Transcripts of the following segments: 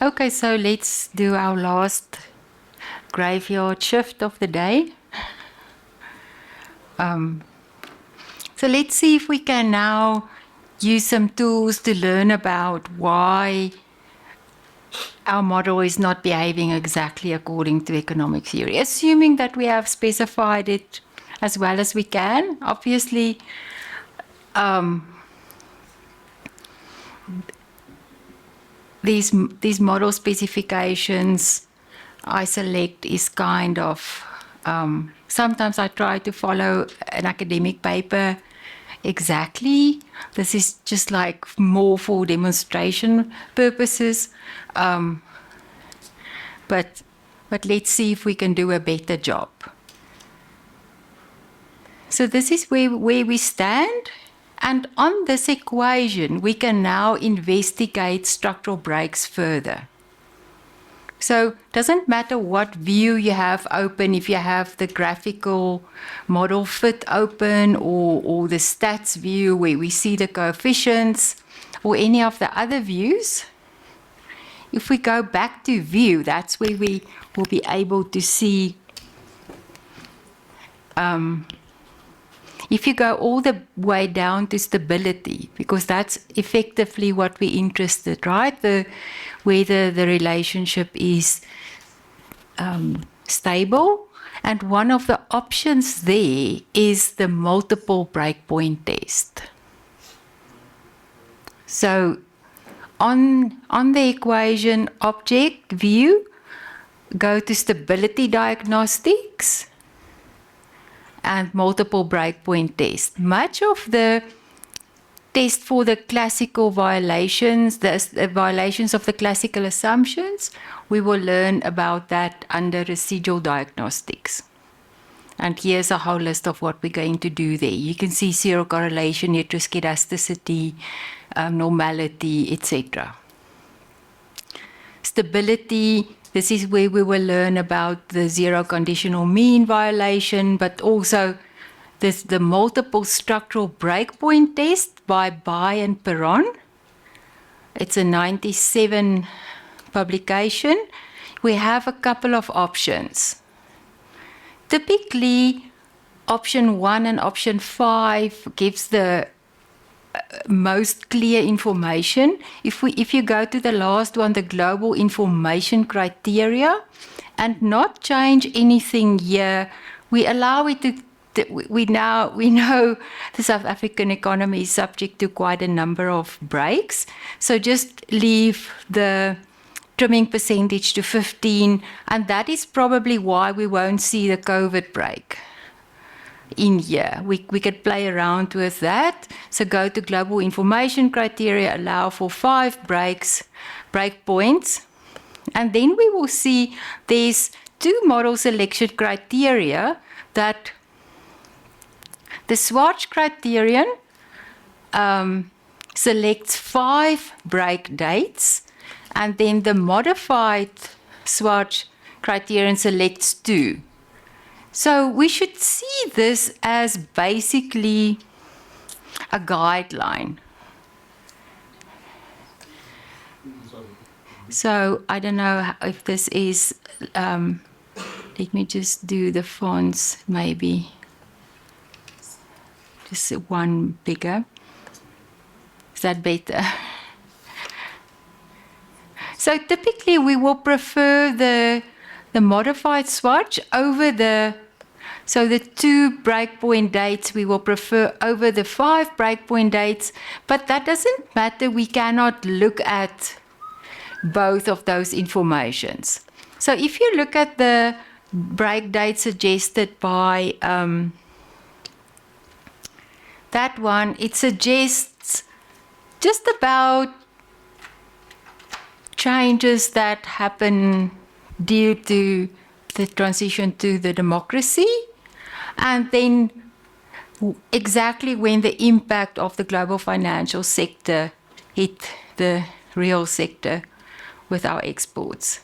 Okay, so let's do our last graveyard shift of the day. So let's see if we can now use some tools to learn about why our model is not behaving exactly according to economic theory, assuming that we have specified it as well as we can. Obviously, these model specifications I select is kind of, sometimes I try to follow an academic paper exactly. This is just like more for demonstration purposes. But let's see if we can do a better job. So this is where we stand. And on this equation, we can now investigate structural breaks further. So it doesn't matter what view you have open, if you have the graphical model fit open or the stats view where we see the coefficients or any of the other views. If we go back to view, that's where we will be able to see. If you go all the way down to stability, because that's effectively what we're interested, right? Whether the relationship is stable. And one of the options there is the multiple breakpoint test. So on the equation object view, go to stability diagnostics and multiple breakpoint test. Much of the test for the classical violations, the violations of the classical assumptions, we will learn about that under residual diagnostics. And here's a whole list of what we're going to do there. You can see zero correlation, heteroskedasticity, normality, etc. Stability, this is where we will learn about the zero conditional mean violation, but also the multiple structural breakpoint test by Bai and Perron. It's a 97 publication. We have a couple of options. Typically, option 1 and option 5 gives the most clear information. If you go to the last one, the global information criteria, and not change anything here, we allow it to. We know the South African economy is subject to quite a number of breaks, so just leave the trimming percentage to 15, and that is probably why we won't see the COVID break in here. We could play around with that. So go to global information criteria, allow for 5 breakpoints, and then we will see there's 2 model selection criteria that the Schwarz criterion selects 5 break dates, and then the modified Schwarz criterion selects 2. So we should see this as basically a guideline. So I don't know if this is, let me just do the fonts maybe. Just one bigger. Is that better? So typically we will prefer the modified Schwarz over the 2 breakpoint dates we will prefer over the 5 breakpoint dates, but that doesn't matter. We cannot look at both of those informations. So if you look at the break date suggested by that one, it suggests just about changes that happen due to the transition to the democracy, and then exactly when the impact of the global financial sector hit the real sector with our exports.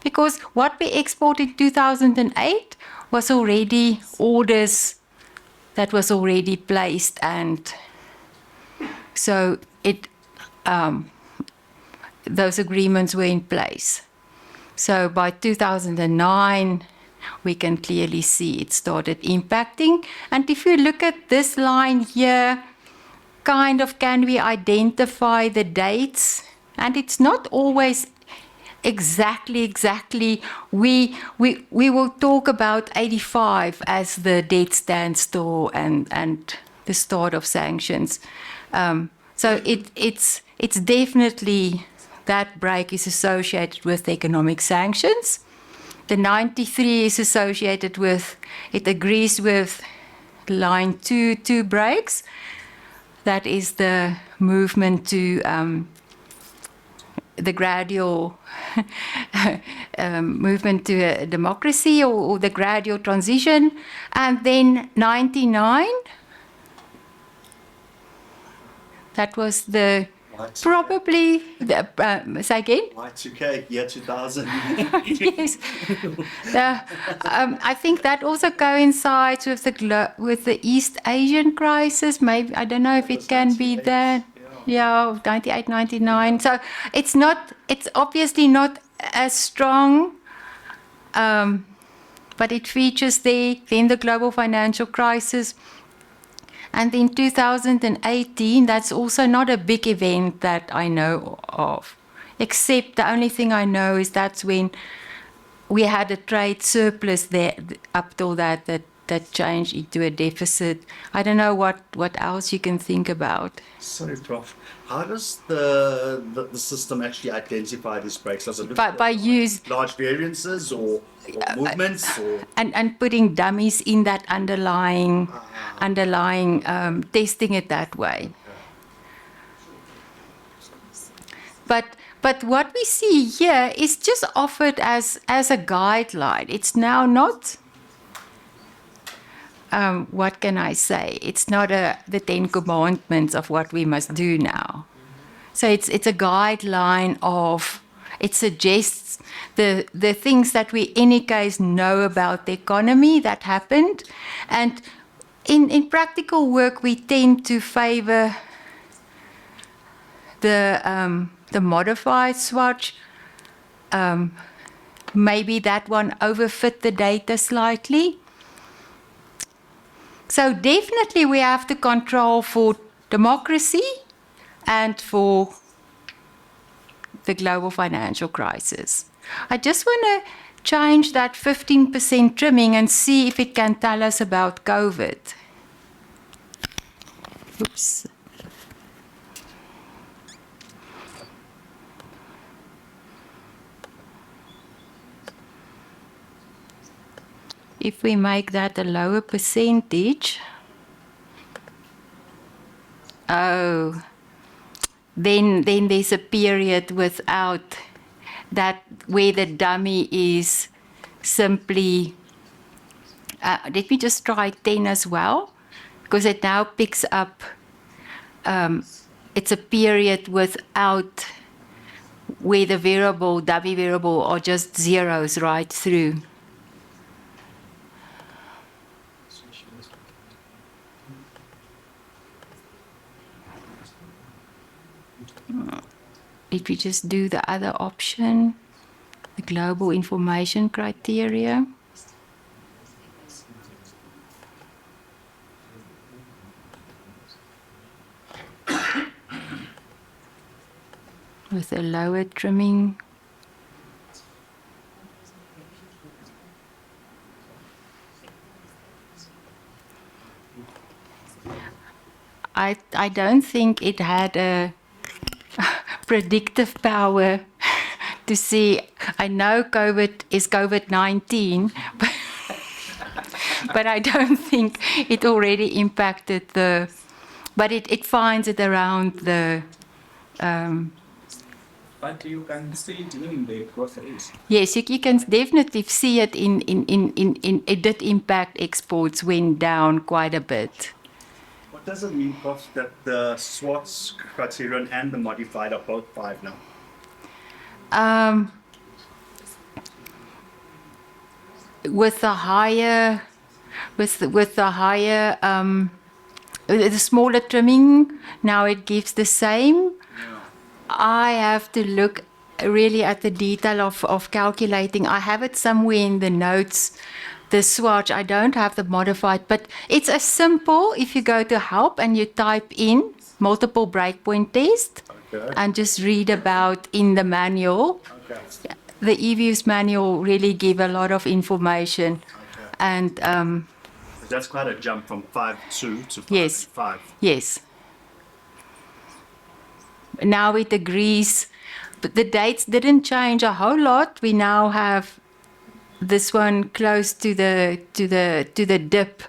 Because what we exported in 2008 was already orders that was already placed, and so those agreements were in place. So by 2009, we can clearly see it started impacting. And if you look at this line here, kind of can we identify the dates? And it's not always exactly. We will talk about 85 as the debt standstill and the start of sanctions. So it's definitely, that break is associated with economic sanctions. The 93 is associated with, it agrees with line two breaks. That is the movement to the gradual movement to a democracy, or the gradual transition. And then 99, that was the probably the say again. Y2K, year 2000. Yes, I think that also coincides with the East Asian crisis. Maybe, I don't know if it can be that. Yeah, 98, 99. So it's obviously not as strong, but it features there. Then the global financial crisis. And in 2018, that's also not a big event that I know of, except the only thing I know is that's when we had a trade surplus there. Up till that changed into a deficit. I don't know what else you can think about. Sorry, Prof. How does the system actually identify these breaks? Does it look By use large variances or movements? And putting dummies in that underlying testing it that way. But what we see here is just offered as a guideline. It's now not, what can I say? It's not the 10 commandments of what we must do now. So it's a guideline of, it suggests the things that we in any case know about the economy that happened. And in practical work, we tend to favor the modified swatch. Maybe that one overfit the data slightly. So definitely we have to control for democracy and for the global financial crisis. I just want to change that 15% trimming and see if it can tell us about COVID. Oops. If we make that a lower percentage, then there's a period without that where the dummy is simply, let me just try 10 as well, because it now picks up, it's a period without where the variable, dummy variable, are just zeros right through. If we just do the other option, the global information criteria. With a lower trimming. I don't think it had a predictive power to see. I know COVID is COVID-19, but I don't think it already impacted the. But it finds it around the. But you can see it in the groceries. Yes, you can definitely see it in it did impact exports went down quite a bit. What does it mean, Prof, that the SWOT criterion and the modified are both 5 now? With the higher, the smaller trimming, now it gives the same. I have to look really at the detail of calculating. I have it somewhere in the notes, the swatch. I don't have the modified, but it's as simple if you go to help and you type in multiple breakpoint test Okay. and just read about in the manual. Okay. The EViews manual really give a lot of information. Okay. And That's quite a jump from 5.2 to 5.5. Yes. Yes. Now it agrees, but the dates didn't change a whole lot. We now have this one close to the dip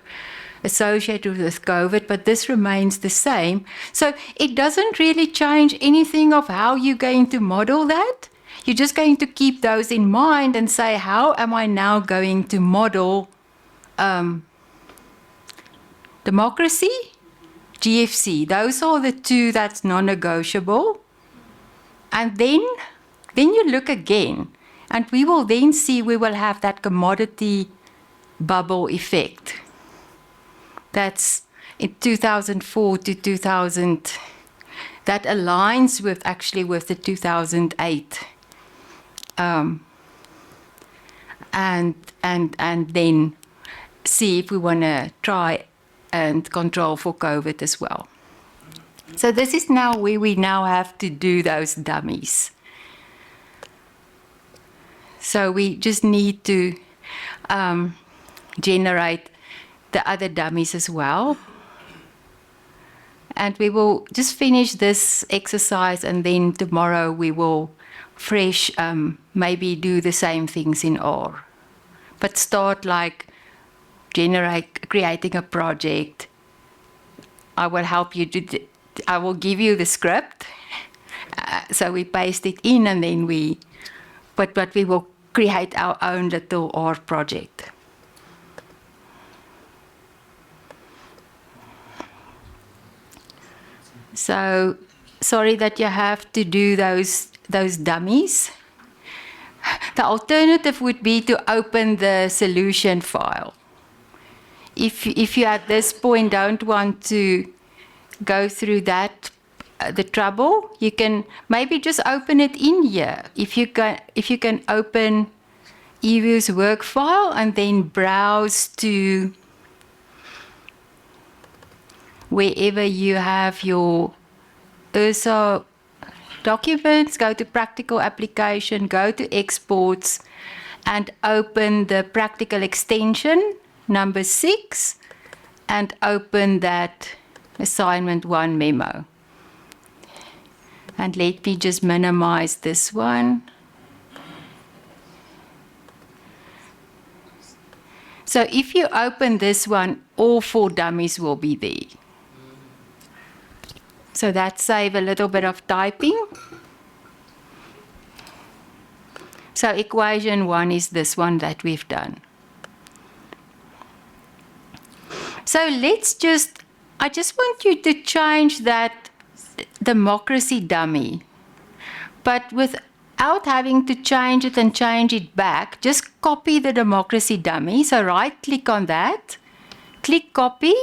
associated with COVID, but this remains the same. So it doesn't really change anything of how you're going to model that. You're just going to keep those in mind and say, how am I now going to model democracy, GFC? Those are the two that's non-negotiable. And then you look again, and we will then see we will have that commodity bubble effect. That's in 2004 to 2000. That aligns with actually with the 2008. And then see if we want to try and control for COVID as well. So this is now where we now have to do those dummies. So we just need to generate the other dummies as well. And we will just finish this exercise, and then tomorrow we will fresh maybe do the same things in R. But start like creating a project. I will help you to, I will give you the script. So we paste it in, and then but we will create our own little R project. So sorry that you have to do those dummies. The alternative would be to open the solution file. If you at this point don't want to go through that, the trouble, you can maybe just open it in here. If you can open EViews work file and then browse to wherever you have your ERSA documents, go to practical application, go to exports, and open the practical extension number 6, and open that assignment 1 memo. And let me just minimize this one. So if you open this one, all 4 dummies will be there. So that saves a little bit of typing. So equation 1 is this one that we've done. So I just want you to change that democracy dummy, but without having to change it and change it back, just copy the democracy dummy. So right click on that, click copy,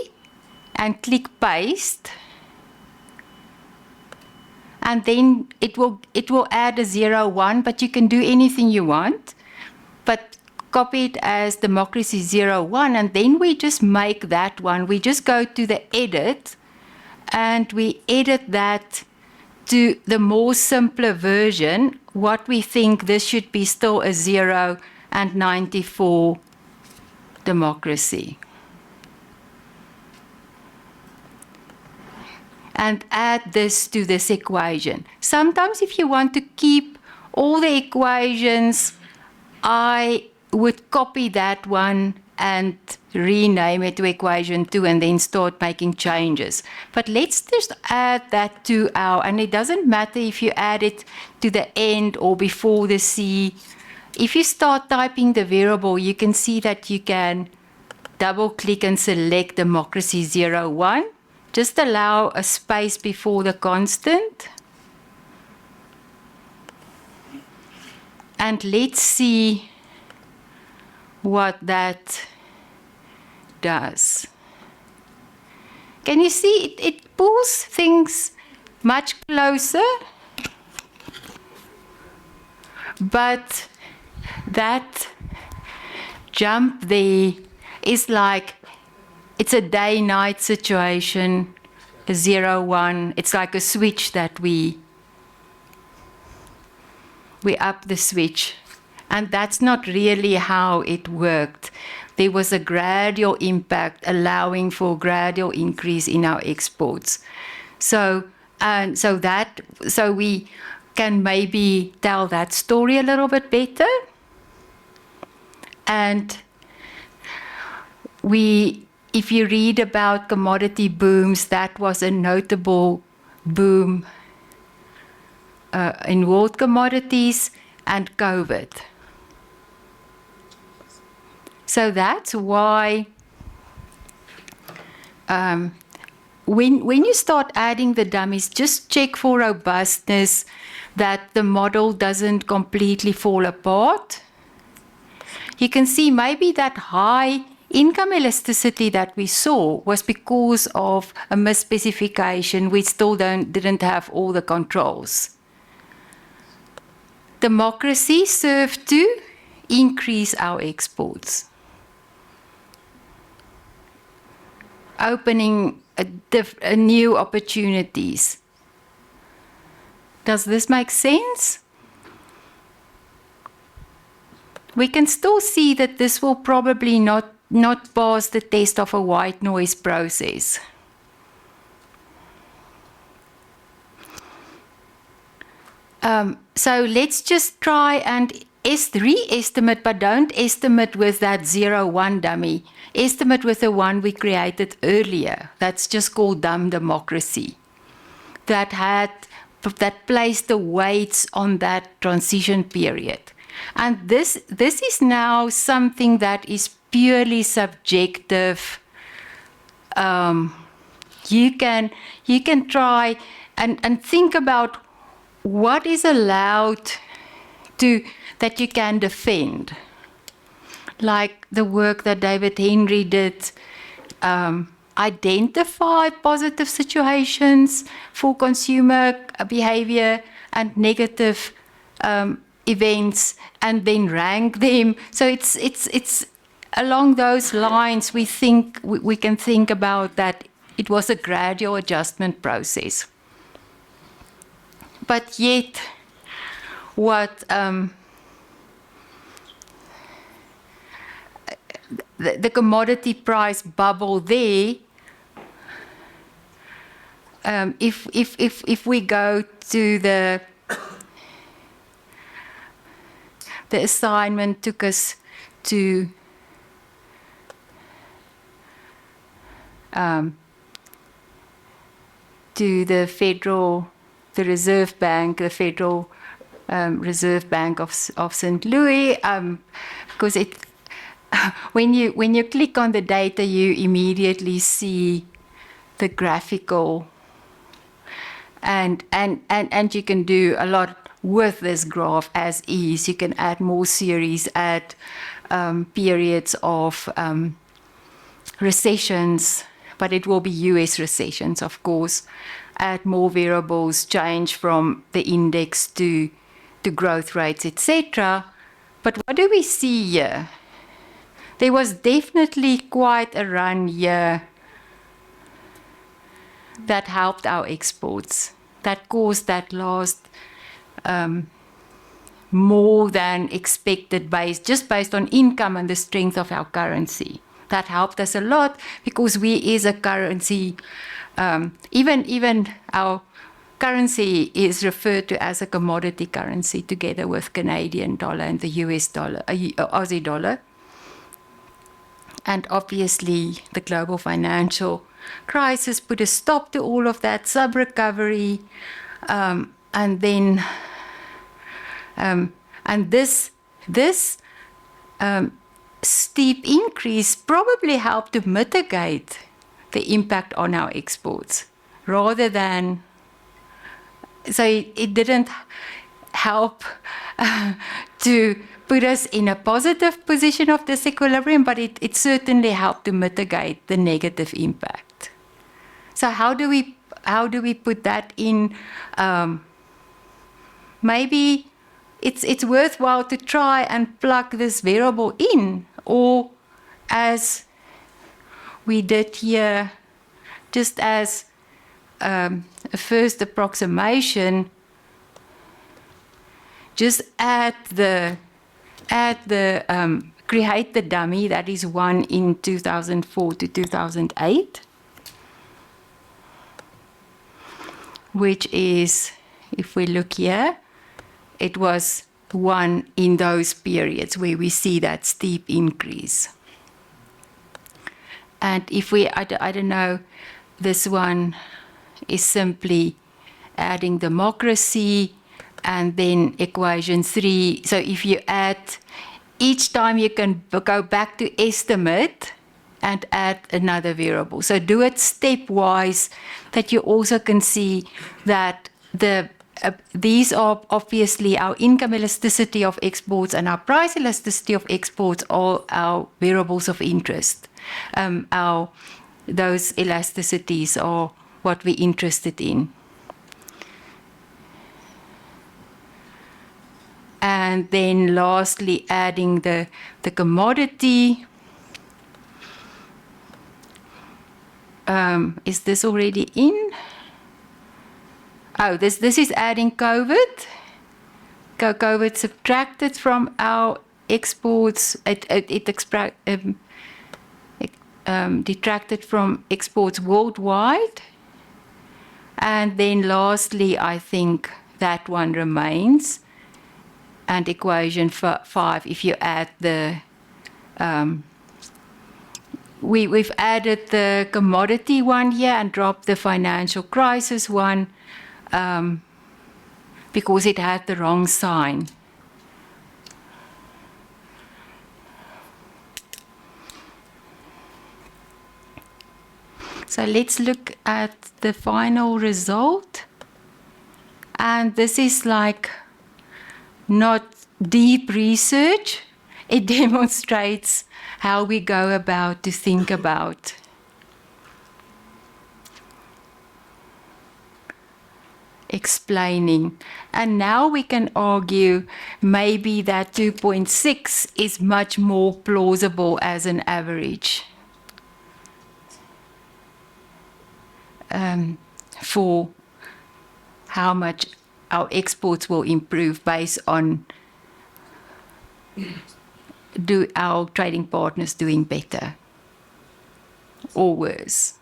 and click paste. And then it will add a 0, 1, but you can do anything you want. But copy it as democracy 0, 1, and then we just make that one. We just go to the edit, and we edit that to the more simpler version, what we think this should be still a 0 and 94 democracy. And add this to this equation. Sometimes if you want to keep all the equations, I would copy that one and rename it to equation 2 and then start making changes. But let's just add that to and it doesn't matter if you add it to the end or before the C. If you start typing the variable, you can see that you can double click and select democracy 0, 1. Just allow a space before the constant. And let's see what that does. Can you see it pulls things much closer? But that jump there is like, it's a day-night situation, a 0-1. It's like a switch that we up the switch. And that's not really how it worked. There was a gradual impact allowing for gradual increase in our exports. So we can maybe tell that story a little bit better. And if you read about commodity booms, that was a notable boom in world commodities and COVID. So that's why when you start adding the dummies, just check for robustness, that the model doesn't completely fall apart. You can see maybe that high income elasticity that we saw was because of a misspecification. We still didn't have all the controls. Democracy served to increase our exports, opening new opportunities. Does this make sense? We can still see that this will probably not pass the test of a white noise process. So let's just try and re-estimate, but don't estimate with that 0-1 dummy. Estimate with the one we created earlier. That's just called dumb democracy. That placed the weights on that transition period. And this is now something that is purely subjective. You can try and think about what is allowed that you can defend. Like the work that David Henry did, identify positive situations for consumer behavior and negative events, and then rank them. So it's along those lines we can think about that it was a gradual adjustment process. But yet, what the commodity price bubble there, if we go to the assignment took us to the Reserve Bank, the Federal Reserve Bank of St. Louis, because when you click on the data, you immediately see the graphical, and you can do a lot with this graph as is. You can add more series, add periods of recessions, but it will be US recessions, of course. Add more variables, change from the index to growth rates, etc. But what do we see here? There was definitely quite a run here that helped our exports, that caused that last more than expected just based on income and the strength of our currency. That helped us a lot because we is a currency, even our currency is referred to as a commodity currency together with Canadian dollar and the US dollar, Aussie dollar. And obviously the global financial crisis put a stop to all of that sub-recovery, and then this steep increase probably helped to mitigate the impact on our exports, rather than, so it didn't help to put us in a positive position of disequilibrium, but it certainly helped to mitigate the negative impact. So how do we put that in? Maybe it's worthwhile to try and plug this variable in, or as we did here, just as a first approximation, just create the dummy that is one in 2004 to 2008, which is, if we look here, it was one in those periods where we see that steep increase. And if we, I don't know, this one is simply adding democracy and then equation 3. So if you add, each time you can go back to estimate and add another variable. So do it stepwise, that you also can see that these are obviously our income elasticity of exports and our price elasticity of exports, all our variables of interest. Those elasticities are what we're interested in. And then lastly, adding the commodity. Is this already in? Oh, this is adding COVID. COVID subtracted from our exports. It detracted from exports worldwide. And then lastly, I think that one remains. And equation 5, if you add the, we've added the commodity one here and dropped the financial crisis one because it had the wrong sign. So let's look at the final result. And this is like not deep research. It demonstrates how we go about to think about. Explaining. And now we can argue maybe that 2.6 is much more plausible as an average. For how much our exports will improve based on do our trading partners doing better or worse.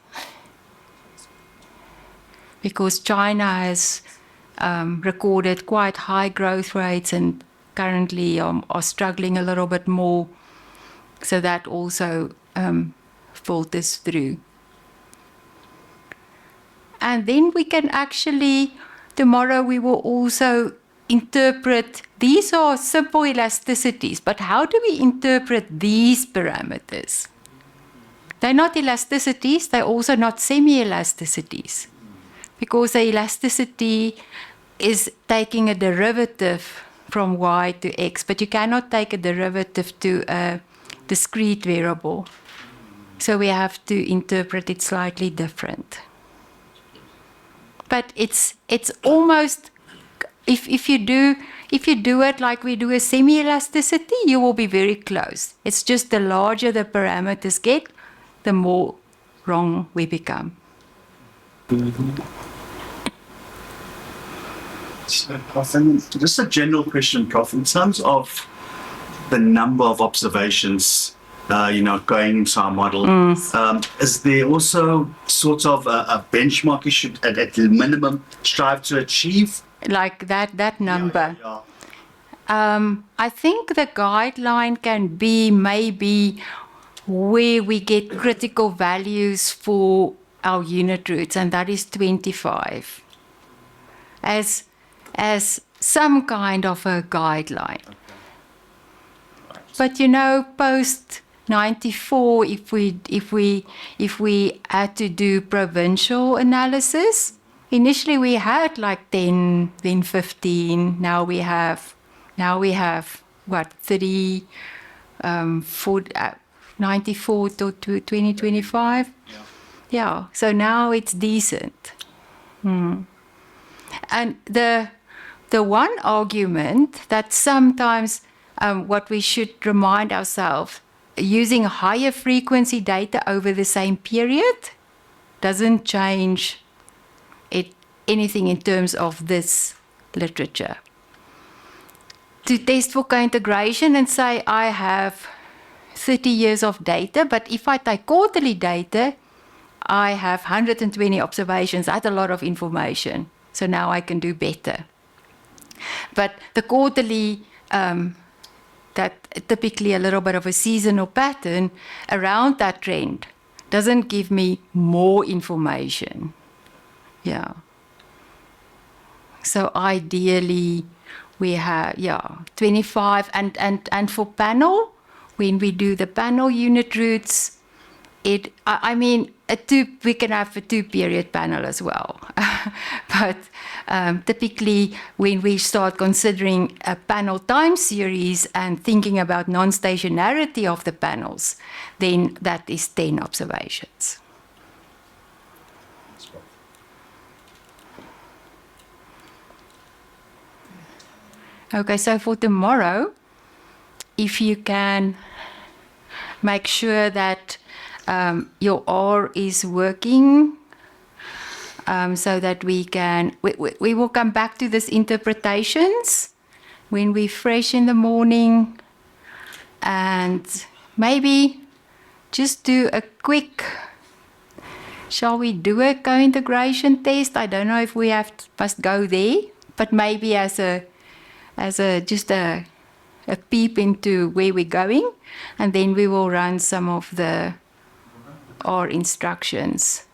Because China has recorded quite high growth rates and currently are struggling a little bit more. So that also filters through. And then we can actually, tomorrow we will also interpret, these are simple elasticities, but how do we interpret these parameters? They're not elasticities, they're also not semi-elasticities, because the elasticity is taking a derivative from y to x, but you cannot take a derivative to a discrete variable. So we have to interpret it slightly different. But it's almost, if you do it like we do a semi-elasticity, you will be very close. It's just the larger the parameters get, the more wrong we become. Just a general question, Prof. In terms of the number of observations, going into our model, is there also sort of a benchmark you should, at the minimum, strive to achieve? Like that number. Yeah. I think the guideline can be maybe where we get critical values for our unit roots, and that is 25. As some kind of a guideline. But post 94, if we had to do provincial analysis, initially we had like 10, then 15. Now we have what, 30, 94 to 2025. Yeah. So now it's decent. And the the one argument that sometimes what we should remind ourselves, using higher frequency data over the same period doesn't change anything in terms of this literature. To test for co-integration and say I have 30 years of data, but if I take quarterly data, I have 120 observations. That's a lot of information. So now I can do better. But the quarterly, that typically a little bit of a seasonal pattern around that trend doesn't give me more information. Yeah. So ideally, we have 25, and for panel, when we do the panel unit roots, we can have a 2-period panel as well. But typically, when we start considering a panel time series and thinking about non-stationarity of the panels, then that is 10 observations. Okay, so for tomorrow, if you can make sure that your R is working, so that we will come back to this interpretations when we're fresh in the morning, and maybe just do a quick, shall we do a co-integration test? I don't know if we must go there, but maybe as just a peep into where we're going, and then we will run some of the R instructions.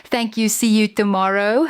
Thank you. See you tomorrow.